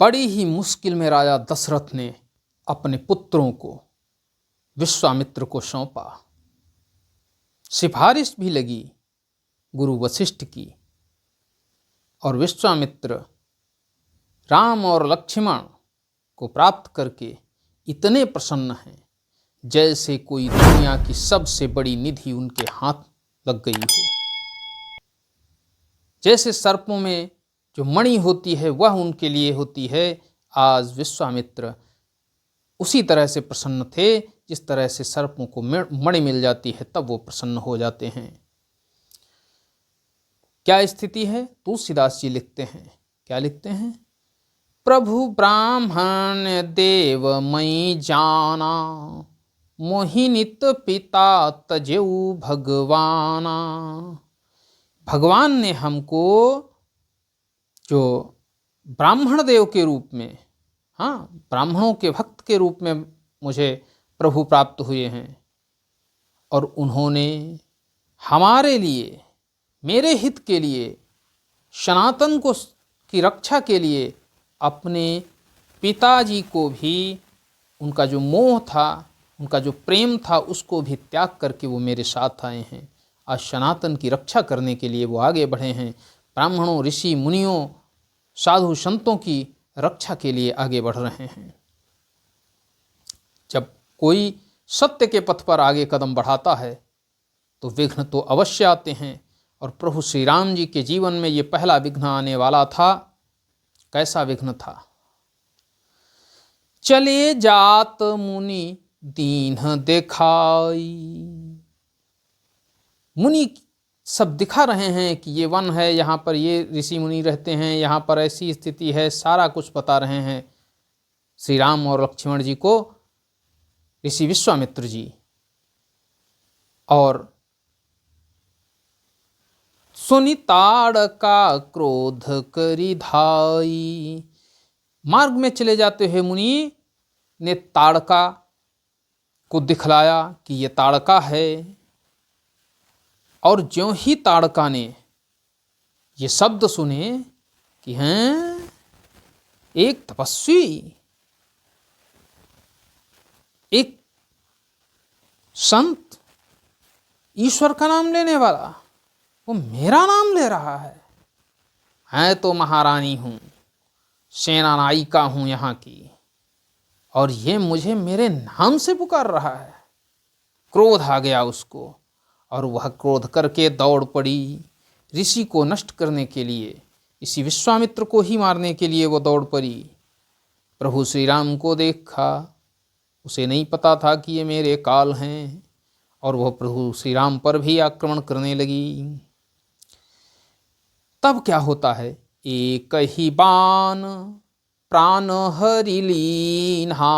बड़ी ही मुश्किल में राजा दशरथ ने अपने पुत्रों को विश्वामित्र को सौंपा। सिफारिश भी लगी गुरु वशिष्ठ की, और विश्वामित्र राम और लक्ष्मण को प्राप्त करके इतने प्रसन्न हैं जैसे कोई दुनिया की सबसे बड़ी निधि उनके हाथ लग गई हो। जैसे सर्पों में जो मणि होती है वह उनके लिए होती है, आज विश्वामित्र उसी तरह से प्रसन्न थे जिस तरह से सर्पों को मणि मिल जाती है तब वो प्रसन्न हो जाते हैं। क्या स्थिति है? तुलसीदास जी लिखते हैं, क्या लिखते हैं? प्रभु ब्राह्मण देव मई जाना, मोहिनित पिता तजेऊ भगवाना। भगवान ने हमको जो ब्राह्मण देव के रूप में, ब्राह्मणों के भक्त के रूप में मुझे प्रभु प्राप्त हुए हैं, और उन्होंने हमारे लिए, मेरे हित के लिए, सनातन को की रक्षा के लिए अपने पिताजी को भी, उनका जो मोह था, उनका जो प्रेम था, उसको भी त्याग करके वो मेरे साथ आए हैं। आज सनातन की रक्षा करने के लिए वो आगे बढ़े हैं। ब्राह्मणों, ऋषि मुनियों, साधु संतों की रक्षा के लिए आगे बढ़ रहे हैं। जब कोई सत्य के पथ पर आगे कदम बढ़ाता है तो विघ्न तो अवश्य आते हैं, और प्रभु श्री राम जी के जीवन में ये पहला विघ्न आने वाला था। कैसा विघ्न था? चले जात मुनि दीन दिखाई। मुनि सब दिखा रहे हैं कि ये वन है, यहाँ पर ये ऋषि मुनि रहते हैं, यहाँ पर ऐसी स्थिति है, सारा कुछ बता रहे हैं श्री राम और लक्ष्मण जी को ऋषि विश्वामित्र जी। और सुनि ताड़का क्रोध करि धाई। मार्ग में चले जाते हुए मुनि ने ताड़का को दिखलाया कि ये ताड़का है, और ज्यों ही ताड़का ने ये शब्द सुने कि हैं एक तपस्वी, एक संत, ईश्वर का नाम लेने वाला, वो मेरा नाम ले रहा है। मैं तो महारानी हूँ, सेना नायिका हूँ यहाँ की, और ये मुझे मेरे नाम से पुकार रहा है। क्रोध आ गया उसको, और वह क्रोध करके दौड़ पड़ी ऋषि को नष्ट करने के लिए, इसी विश्वामित्र को ही मारने के लिए वो दौड़ पड़ी। प्रभु श्री राम को देखा, उसे नहीं पता था कि ये मेरे काल हैं, और वह प्रभु श्री राम पर भी आक्रमण करने लगी। तब क्या होता है? एक ही बाण प्राण हरि लीन्हा,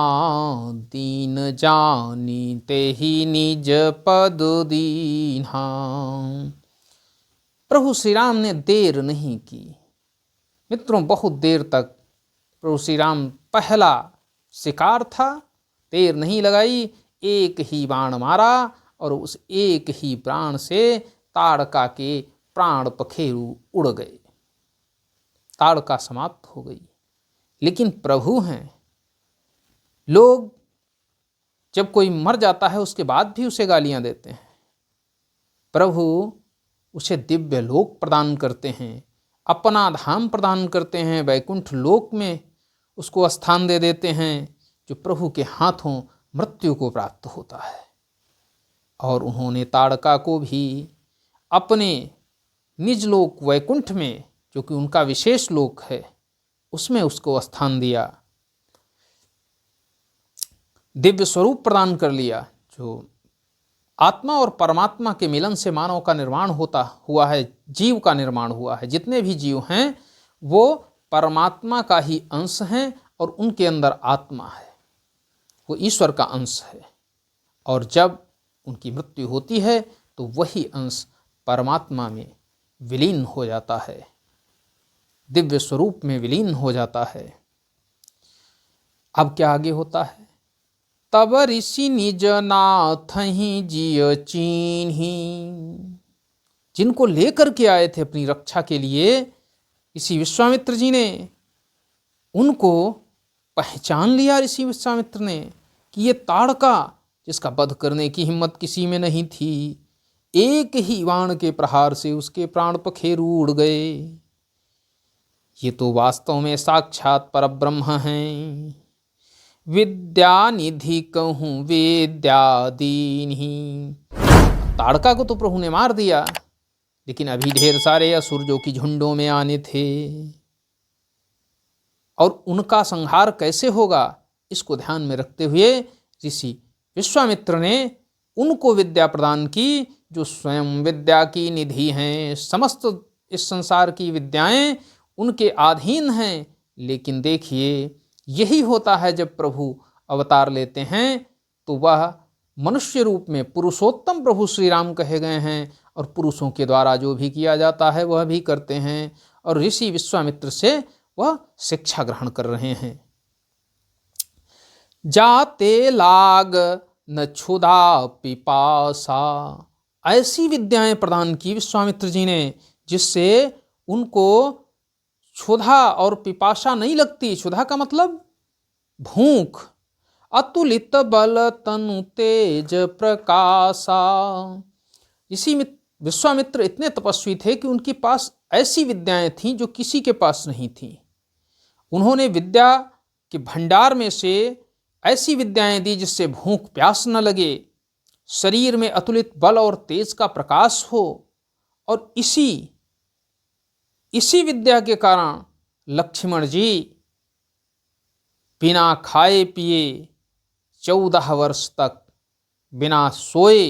दीन जानी तेहि निज पद दीन्हा। प्रभु श्री राम ने देर नहीं की मित्रों, बहुत देर तक प्रभु श्री राम, पहला शिकार था, देर नहीं लगाई, एक ही बाण मारा, और उस एक ही बाण से ताड़का के प्राण पखेरु उड़ गए, ताड़का समाप्त हो गई। लेकिन प्रभु हैं, लोग जब कोई मर जाता है उसके बाद भी उसे गालियां देते हैं। प्रभु उसे दिव्य लोक प्रदान करते हैं, अपना धाम प्रदान करते हैं, वैकुंठ लोक में उसको स्थान दे देते हैं, जो प्रभु के हाथों मृत्यु को प्राप्त होता है। और उन्होंने ताड़का को भी अपने निज लोक वैकुंठ में, जो कि उनका विशेष लोक है, उसमें उसको स्थान दिया, दिव्य स्वरूप प्रदान कर लिया। जो आत्मा और परमात्मा के मिलन से मानव का निर्माण हुआ है, जीव का निर्माण हुआ है। जितने भी जीव हैं वो परमात्मा का ही अंश हैं, और उनके अंदर आत्मा है, वो ईश्वर का अंश है। और जब उनकी मृत्यु होती है तो वही अंश परमात्मा में विलीन हो जाता है, दिव्य स्वरूप में विलीन हो जाता है। अब क्या आगे होता है? तब ऋषि निज नाथहि जिय चीन्हि। जिनको लेकर के आए थे अपनी रक्षा के लिए, इसी विश्वामित्र जी ने उनको पहचान लिया ऋषि विश्वामित्र ने कि ये ताड़का जिसका वध करने की हिम्मत किसी में नहीं थी, एक ही बाण के प्रहार से उसके प्राण पखेरु उड़ गए। ये तो वास्तव में साक्षात परब्रह्म हैं। विद्या निधि कहूँ विद्या दीन्ही। ताड़का को तो प्रभु ने मार दिया, लेकिन अभी ढेर सारे असुर जो कि झुंडों में आने थे, और उनका संहार कैसे होगा इसको ध्यान में रखते हुए ऋषि विश्वामित्र ने उनको विद्या प्रदान की, जो स्वयं विद्या की निधि हैं। समस्त इस संसार की विद्याएं उनके अधीन हैं। लेकिन देखिए, यही होता है जब प्रभु अवतार लेते हैं तो वह मनुष्य रूप में पुरुषोत्तम प्रभु श्री राम कहे गए हैं, और पुरुषों के द्वारा जो भी किया जाता है वह भी करते हैं, और ऋषि विश्वामित्र से वह शिक्षा ग्रहण कर रहे हैं। जाते लाग न क्षुधा पिपासा। ऐसी विद्याएं प्रदान की विश्वामित्र जी ने जिससे उनको क्षुधा और पिपासा नहीं लगती। क्षुधा का मतलब भूख। अतुलित बल तनु तेज प्रकाशा। इसी विश्वामित्र इतने तपस्वी थे कि उनके पास ऐसी विद्याएं थीं जो किसी के पास नहीं थीं। उन्होंने विद्या के भंडार में से ऐसी विद्याएं दी जिससे भूख प्यास न लगे, शरीर में अतुलित बल और तेज का प्रकाश हो। और इसी विद्या के कारण लक्ष्मण जी बिना खाए पिए 14 वर्ष तक बिना सोए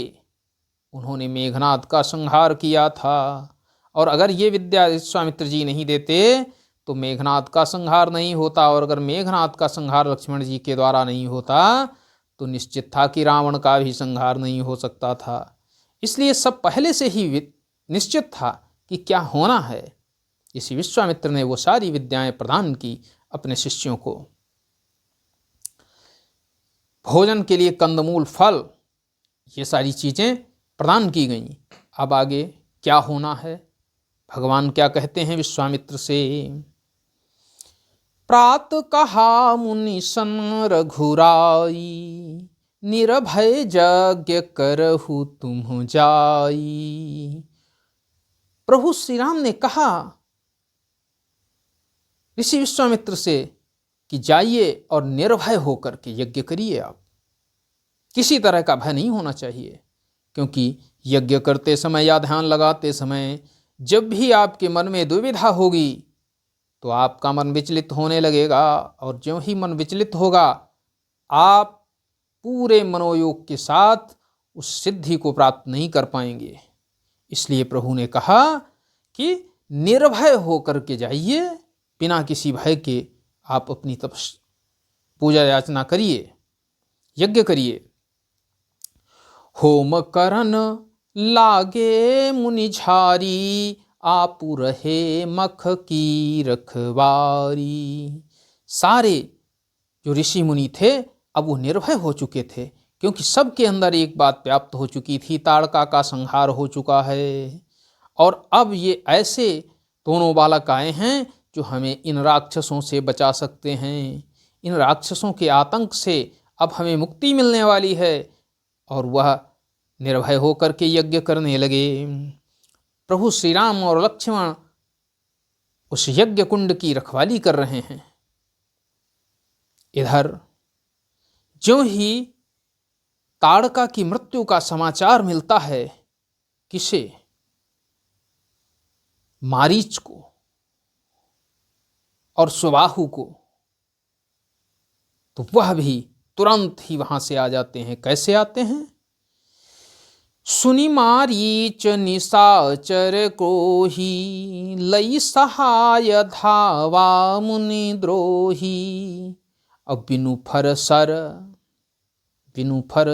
उन्होंने मेघनाद का संहार किया था। और अगर ये विद्या विश्वामित्र जी नहीं देते तो मेघनाद का संहार नहीं होता, और अगर मेघनाद का संहार लक्ष्मण जी के द्वारा नहीं होता तो निश्चित था कि रावण का भी संहार नहीं हो सकता था। इसलिए सब पहले से ही निश्चित था कि क्या होना है। इसी विश्वामित्र ने वो सारी विद्याएं प्रदान की अपने शिष्यों को। भोजन के लिए कंदमूल, फल, ये सारी चीजें प्रदान की गईं। अब आगे क्या होना है, भगवान क्या कहते हैं विश्वामित्र से। प्रात कहा मुनि सन रघुराई, निर्भय यज्ञ करहु तुम जाई। प्रभु श्री राम ने कहा ऋषि विश्वामित्र से कि जाइए और निर्भय होकर के यज्ञ करिए। आप किसी तरह का भय नहीं होना चाहिए, क्योंकि यज्ञ करते समय या ध्यान लगाते समय जब भी आपके मन में दुविधा होगी तो आपका मन विचलित होने लगेगा, और ज्यों ही मन विचलित होगा आप पूरे मनोयोग के साथ उस सिद्धि को प्राप्त नहीं कर पाएंगे। इसलिए प्रभु ने कहा कि निर्भय होकर के जाइए, बिना किसी भय के आप अपनी पूजा याचना करिए, यज्ञ करिए। होम करन लागे मुनि झारी, आपु रहे मख की रखवारी। सारे जो ऋषि मुनि थे अब वो निर्भय हो चुके थे, क्योंकि सबके अंदर एक बात व्याप्त हो चुकी थी, ताड़का का संहार हो चुका है। और अब ये ऐसे दोनों बालक आए हैं जो हमें इन राक्षसों से बचा सकते हैं। इन राक्षसों के आतंक से अब हमें मुक्ति मिलने वाली है। और वह निर्भय होकर के यज्ञ करने लगे। प्रभु श्री राम और लक्ष्मण उस यज्ञ कुंड की रखवाली कर रहे हैं। इधर ज्यों ही ताड़का की मृत्यु का समाचार मिलता है, किसे? मारीच को और सुबाहु को, तो वह भी तुरंत ही वहां से आ जाते हैं। कैसे आते हैं? सुनि मारीच निशाचर को ही, लई सहाय धावा मुनि द्रोही। अब बिनु फर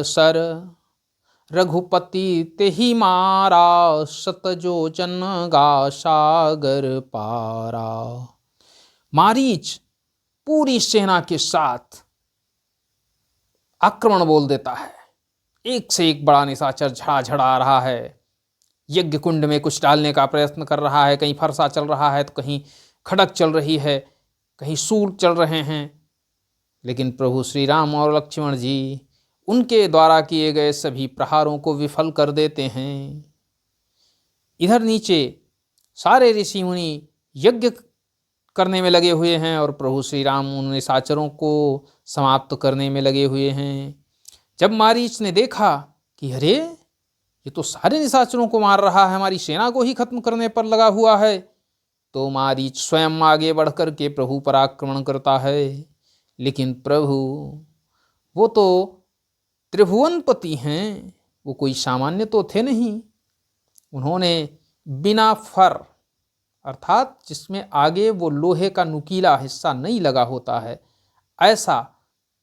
सर रघुपति तेहि मारा, सतजोचन गा सागर पारा। मारीच पूरी सेना के साथ आक्रमण बोल देता है। एक से एक बड़ा निशाचर झड़ा आ रहा है। यज्ञ कुंड में कुछ डालने का प्रयत्न कर रहा है, कहीं फरसा चल रहा है तो कहीं खड़क चल रही है। कहीं शूल चल रहे हैं, लेकिन प्रभु श्री राम और लक्ष्मण जी उनके द्वारा किए गए सभी प्रहारों को विफल कर देते हैं। इधर नीचे सारे ऋषि मुनि यज्ञ करने में लगे हुए हैं और प्रभु श्री राम उन निशाचरों को समाप्त करने में लगे हुए हैं। जब मारीच ने देखा कि अरे ये तो सारे निशाचरों को मार रहा है, हमारी सेना को ही खत्म करने पर लगा हुआ है, तो मारीच स्वयं आगे बढ़कर के प्रभु पर आक्रमण करता है। लेकिन प्रभु वो तो त्रिभुवनपति हैं, वो कोई सामान्य तो थे नहीं। उन्होंने बिना फर अर्थात जिसमें आगे वो लोहे का नुकीला हिस्सा नहीं लगा होता है, ऐसा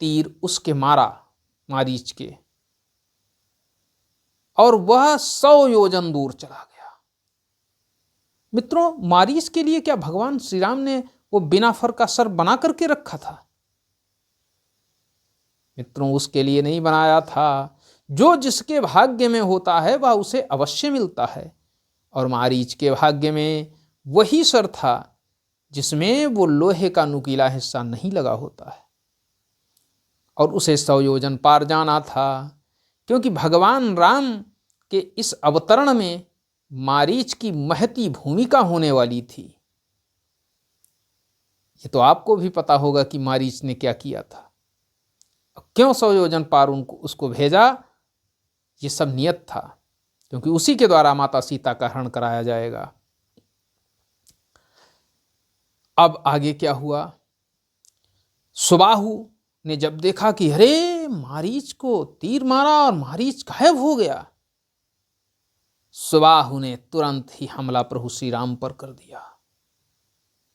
तीर उसके मारा मारीच के, और वह 100 योजन दूर चला गया। मित्रों, मारीच के लिए क्या भगवान श्री राम ने वो बिना फर का सर बना करके रखा था? मित्रों, उसके लिए नहीं बनाया था। जो जिसके भाग्य में होता है वह उसे अवश्य मिलता है, और मारीच के भाग्य में वही सर था जिसमें वो लोहे का नुकीला हिस्सा नहीं लगा होता है, और उसे 100 योजन पार जाना था। क्योंकि भगवान राम के इस अवतरण में मारीच की महती भूमिका होने वाली थी। ये तो आपको भी पता होगा कि मारीच ने क्या किया था, क्यों 100 योजन पार उसको भेजा। ये सब नियत था, क्योंकि उसी के द्वारा माता सीता का हरण कराया जाएगा। अब आगे क्या हुआ? सुबाहु ने जब देखा कि अरे मारीच को तीर मारा और मारीच गायब हो गया, सुबाहु ने तुरंत ही हमला प्रभु श्री राम पर कर दिया।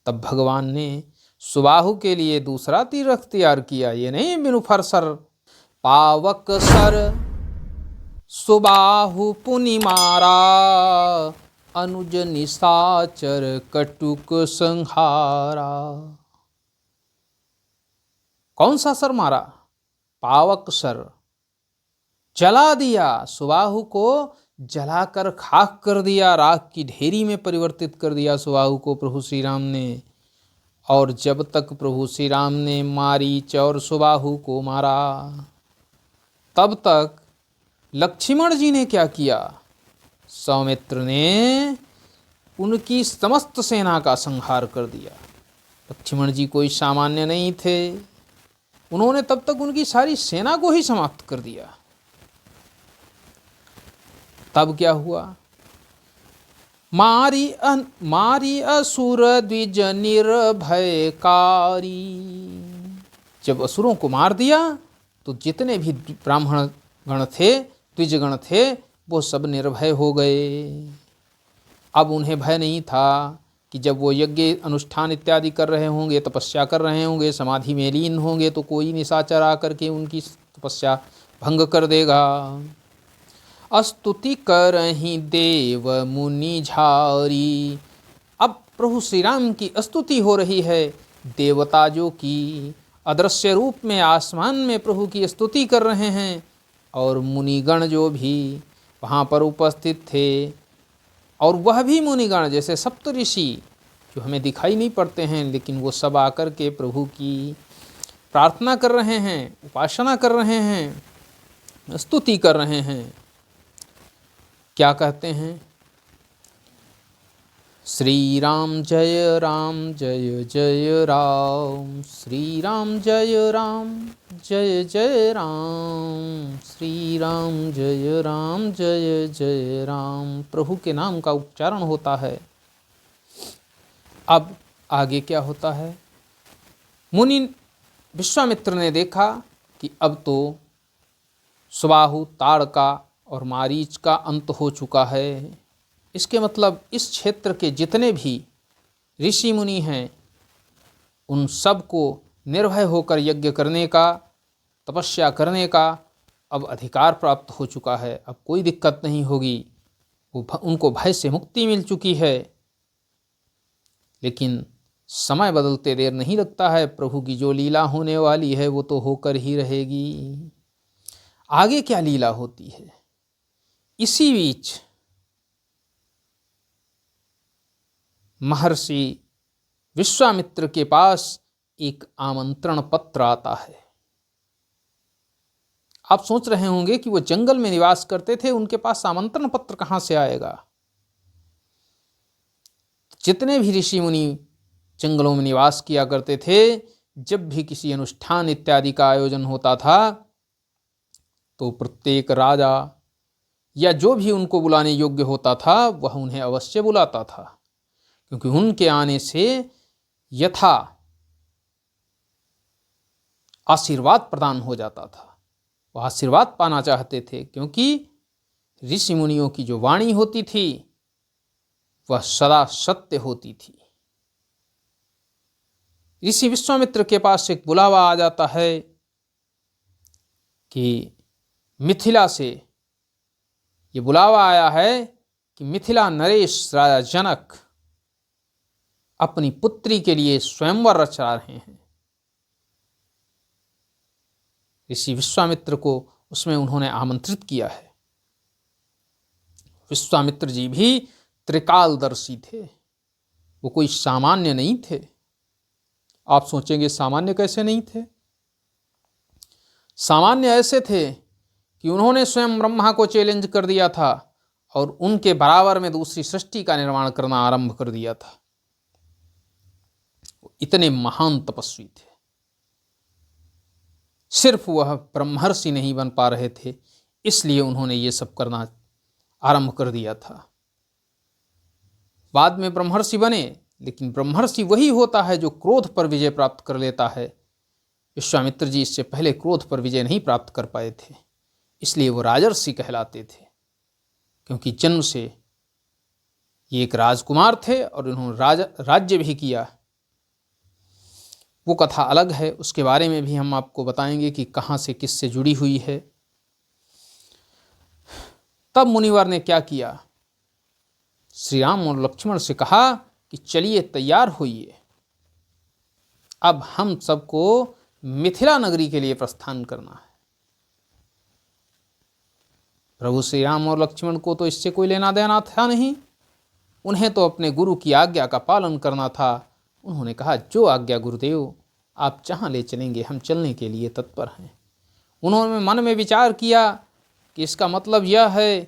तब भगवान ने सुबाहु के लिए दूसरा तीर अख्तियार किया, ये नहीं बिनु फर सर। पावक सर सुबाहु पुनि मारा, अनुज निशाचर कटुक संहारा। कौन सा सर मारा? पावक सर। जला दिया, सुबाहु को जलाकर खाक कर दिया, राख की ढेरी में परिवर्तित कर दिया सुबाहु को प्रभु श्री राम ने। और जब तक प्रभु श्री राम ने मारीच और सुबाहु को मारा, तब तक लक्ष्मण जी ने क्या किया? सौमित्र ने उनकी समस्त सेना का संहार कर दिया। लक्ष्मण जी कोई सामान्य नहीं थे, उन्होंने तब तक उनकी सारी सेना को ही समाप्त कर दिया। तब क्या हुआ? मारी असुर द्विज निर्भयकारी। जब असुरों को मार दिया तो जितने भी ब्राह्मण गण थे, द्विज गण थे, वो सब निर्भय हो गए। अब उन्हें भय नहीं था कि जब वो यज्ञ अनुष्ठान इत्यादि कर रहे होंगे, तपस्या कर रहे होंगे, समाधि में लीन होंगे, तो कोई निशाचर आकर के उनकी तपस्या भंग कर देगा। स्तुति करहि देव मुनि झारी। अब प्रभु श्री राम की स्तुति हो रही है। देवता जो कि अदृश्य रूप में आसमान में प्रभु की स्तुति कर रहे हैं, और मुनिगण जो भी वहाँ पर उपस्थित थे, और वह भी मुनिगण जैसे सप्तऋषि जो हमें दिखाई नहीं पड़ते हैं, लेकिन वो सब आकर के प्रभु की प्रार्थना कर रहे हैं, उपासना कर रहे हैं, स्तुति कर रहे हैं। क्या कहते हैं? श्री राम जय जय राम, श्री राम जय जय राम, श्री राम जय जय राम। प्रभु के नाम का उच्चारण होता है। अब आगे क्या होता है? मुनि विश्वामित्र ने देखा कि अब तो सुबाहु, ताड़का और मारीच का अंत हो चुका है। इसके मतलब इस क्षेत्र के जितने भी ऋषि मुनि हैं, उन सब को निर्भय होकर यज्ञ करने का, तपस्या करने का अब अधिकार प्राप्त हो चुका है। अब कोई दिक्कत नहीं होगी, उनको भय से मुक्ति मिल चुकी है। लेकिन समय बदलते देर नहीं लगता है। प्रभु की जो लीला होने वाली है वो तो होकर ही रहेगी। आगे क्या लीला होती है? इसी बीच महर्षि विश्वामित्र के पास एक आमंत्रण पत्र आता है। आप सोच रहे होंगे कि वो जंगल में निवास करते थे, उनके पास आमंत्रण पत्र कहाँ से आएगा। जितने भी ऋषि मुनि जंगलों में निवास किया करते थे, जब भी किसी अनुष्ठान इत्यादि का आयोजन होता था तो प्रत्येक राजा या जो भी उनको बुलाने योग्य होता था वह उन्हें अवश्य बुलाता था, क्योंकि उनके आने से यथा आशीर्वाद प्रदान हो जाता था। वह आशीर्वाद पाना चाहते थे, क्योंकि ऋषि मुनियों की जो वाणी होती थी वह सदा सत्य होती थी। ऋषि विश्वामित्र के पास एक बुलावा आ जाता है कि मिथिला से ये बुलावा आया है कि मिथिला नरेश राजा जनक अपनी पुत्री के लिए स्वयंवर रचा रहे हैं। ऋषि विश्वामित्र को उसमें उन्होंने आमंत्रित किया है। विश्वामित्र जी भी त्रिकालदर्शी थे, वो कोई सामान्य नहीं थे। आप सोचेंगे सामान्य कैसे नहीं थे? सामान्य ऐसे थे कि उन्होंने स्वयं ब्रह्मा को चैलेंज कर दिया था और उनके बराबर में दूसरी सृष्टि का निर्माण करना आरंभ कर दिया था। इतने महान तपस्वी थे। सिर्फ वह ब्रह्मर्षि नहीं बन पा रहे थे, इसलिए उन्होंने ये सब करना आरंभ कर दिया था। बाद में ब्रह्मर्षि बने, लेकिन ब्रह्मर्षि वही होता है जो क्रोध पर विजय प्राप्त कर लेता है। विश्वामित्र जी इससे पहले क्रोध पर विजय नहीं प्राप्त कर पाए थे, इसलिए वो राजर्षि कहलाते थे, क्योंकि जन्म से ये एक राजकुमार थे और उन्होंने राज्य भी किया। वो कथा अलग है, उसके बारे में भी हम आपको बताएंगे कि कहाँ से किससे जुड़ी हुई है। तब मुनिवर ने क्या किया, श्री राम और लक्ष्मण से कहा कि चलिए तैयार होइए, अब हम सबको मिथिला नगरी के लिए प्रस्थान करना है। प्रभु श्री राम और लक्ष्मण को तो इससे कोई लेना देना था नहीं, उन्हें तो अपने गुरु की आज्ञा का पालन करना था। उन्होंने कहा, जो आज्ञा गुरुदेव, आप जहाँ ले चलेंगे हम चलने के लिए तत्पर हैं। उन्होंने मन में विचार किया कि इसका मतलब यह है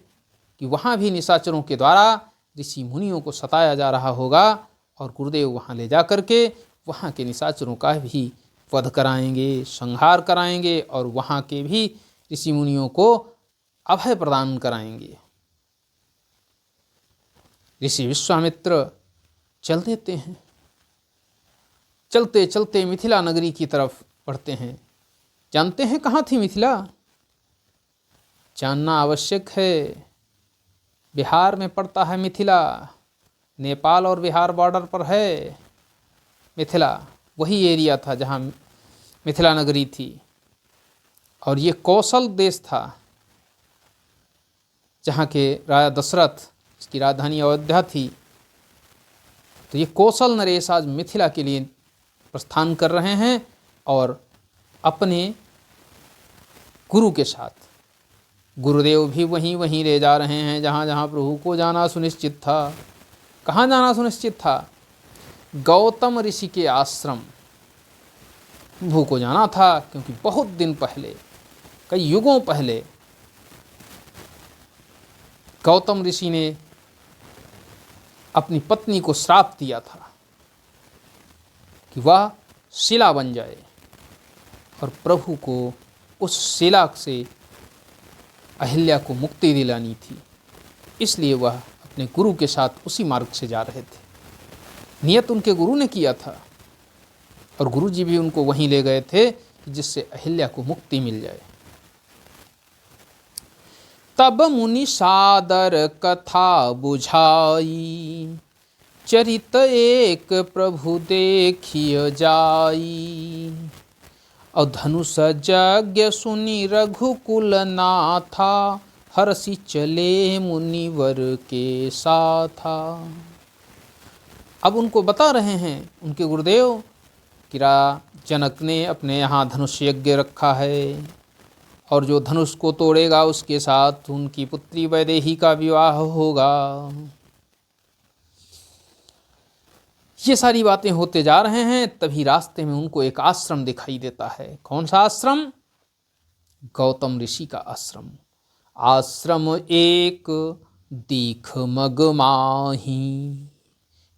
कि वहाँ भी निशाचरों के द्वारा ऋषि मुनियों को सताया जा रहा होगा और गुरुदेव वहाँ ले जा करके वहाँ के निशाचरों का भी वध कराएंगे, संहार कराएंगे और वहाँ के भी ऋषि मुनियों को अभय प्रदान कराएंगे। ऋषि विश्वामित्र चल देते हैं। चलते चलते मिथिला नगरी की तरफ बढ़ते हैं। जानते हैं कहाँ थी मिथिला? जानना आवश्यक है। बिहार में पड़ता है मिथिला, नेपाल और बिहार बॉर्डर पर है मिथिला। वही एरिया था जहाँ मिथिला नगरी थी, और ये कौशल देश था जहाँ के राजा दशरथ, इसकी राजधानी अयोध्या थी। तो ये कौशल नरेश आज मिथिला के लिए प्रस्थान कर रहे हैं और अपने गुरु के साथ, गुरुदेव भी वहीं वहीं ले जा रहे हैं जहाँ जहाँ प्रभु को जाना सुनिश्चित था। कहाँ जाना सुनिश्चित था? गौतम ऋषि के आश्रम प्रभु को जाना था, क्योंकि बहुत दिन पहले, कई युगों पहले गौतम ऋषि ने अपनी पत्नी को श्राप दिया था कि वह शिला बन जाए, और प्रभु को उस शिला से अहिल्या को मुक्ति दिलानी थी। इसलिए वह अपने गुरु के साथ उसी मार्ग से जा रहे थे। नियत उनके गुरु ने किया था और गुरु जी भी उनको वहीं ले गए थे जिससे अहिल्या को मुक्ति मिल जाए। तब मुनि सादर कथा बुझाई, चरित एक प्रभु देखिय जाई। और धनुष यज्ञ सुनि रघुकुल नाथा, हरषि चले मुनिवर के साथा। अब उनको बता रहे हैं उनके गुरुदेव कि जनक ने अपने यहाँ धनुष यज्ञ रखा है, और जो धनुष को तोड़ेगा उसके साथ उनकी पुत्री वैदेही का विवाह होगा। ये सारी बातें होते जा रहे हैं, तभी रास्ते में उनको एक आश्रम दिखाई देता है। कौन सा आश्रम? गौतम ऋषि का आश्रम। आश्रम एक दीख मग माही,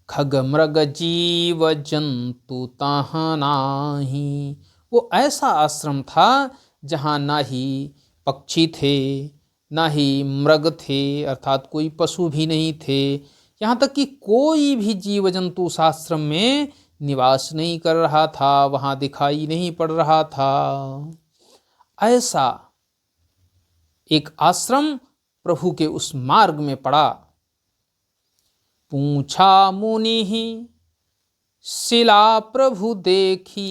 खग मृग जीव जंतु तहाँ नाही। वो ऐसा आश्रम था जहाँ ना ही पक्षी थे, ना ही मृग थे, अर्थात कोई पशु भी नहीं थे, यहाँ तक कि कोई भी जीव जंतु उस आश्रम में निवास नहीं कर रहा था, वहाँ दिखाई नहीं पड़ रहा था। ऐसा एक आश्रम प्रभु के उस मार्ग में पड़ा। पूछा मुनि शिला प्रभु देखी,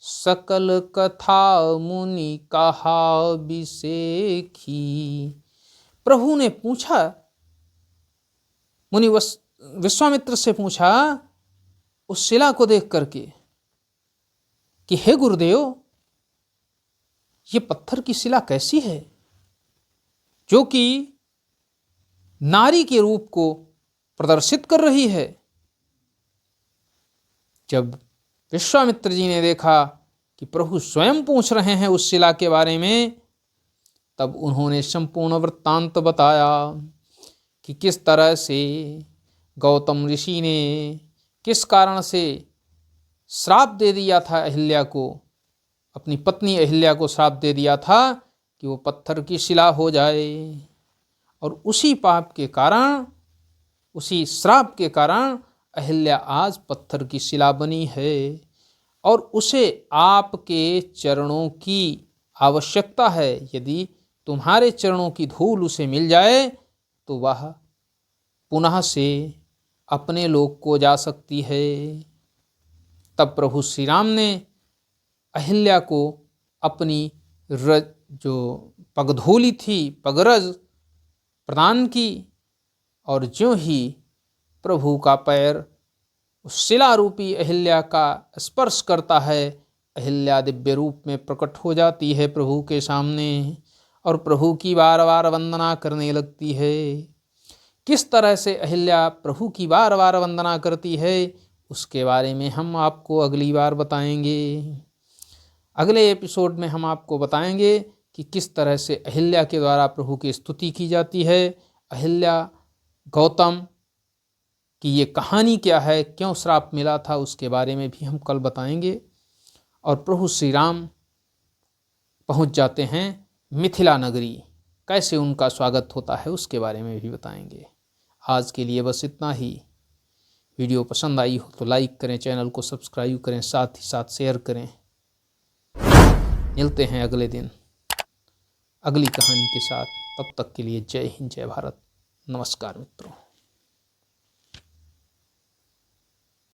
सकल कथा मुनि कहा बिसेखी। प्रभु ने पूछा, मुनि विश्वामित्र से पूछा उस शिला को देख करके कि हे गुरुदेव, ये पत्थर की शिला कैसी है जो कि नारी के रूप को प्रदर्शित कर रही है। जब विश्वामित्र जी ने देखा कि प्रभु स्वयं पूछ रहे हैं उस शिला के बारे में, तब उन्होंने संपूर्ण वृत्तांत बताया कि किस तरह से गौतम ऋषि ने किस कारण से श्राप दे दिया था अहिल्या को, अपनी पत्नी अहिल्या को श्राप दे दिया था कि वो पत्थर की शिला हो जाए। और उसी पाप के कारण, उसी श्राप के कारण अहिल्या आज पत्थर की शिला बनी है और उसे आपके चरणों की आवश्यकता है। यदि तुम्हारे चरणों की धूल उसे मिल जाए तो वह पुनः से अपने लोक को जा सकती है। तब प्रभु श्री राम ने अहिल्या को अपनी जो पगधूली थी, पगरज प्रदान की, और ज्यों ही प्रभु का पैर उस शिला रूपी अहिल्या का स्पर्श करता है, अहिल्या दिव्य रूप में प्रकट हो जाती है प्रभु के सामने और प्रभु की बार बार वंदना करने लगती है। किस तरह से अहिल्या प्रभु की बार बार वंदना करती है उसके बारे में हम आपको अगली बार बताएंगे। अगले एपिसोड में हम आपको बताएंगे कि किस तरह से अहिल्या के द्वारा प्रभु की स्तुति की जाती है। अहिल्या गौतम की ये कहानी क्या है, क्यों श्राप मिला था, उसके बारे में भी हम कल बताएंगे। और प्रभु श्री राम पहुंच जाते हैं मिथिला नगरी, कैसे उनका स्वागत होता है उसके बारे में भी बताएंगे। आज के लिए बस इतना ही। वीडियो पसंद आई हो तो लाइक करें, चैनल को सब्सक्राइब करें, साथ ही साथ शेयर करें। मिलते हैं अगले दिन अगली कहानी के साथ। तब तक के लिए जय हिंद, जय भारत। नमस्कार मित्रों।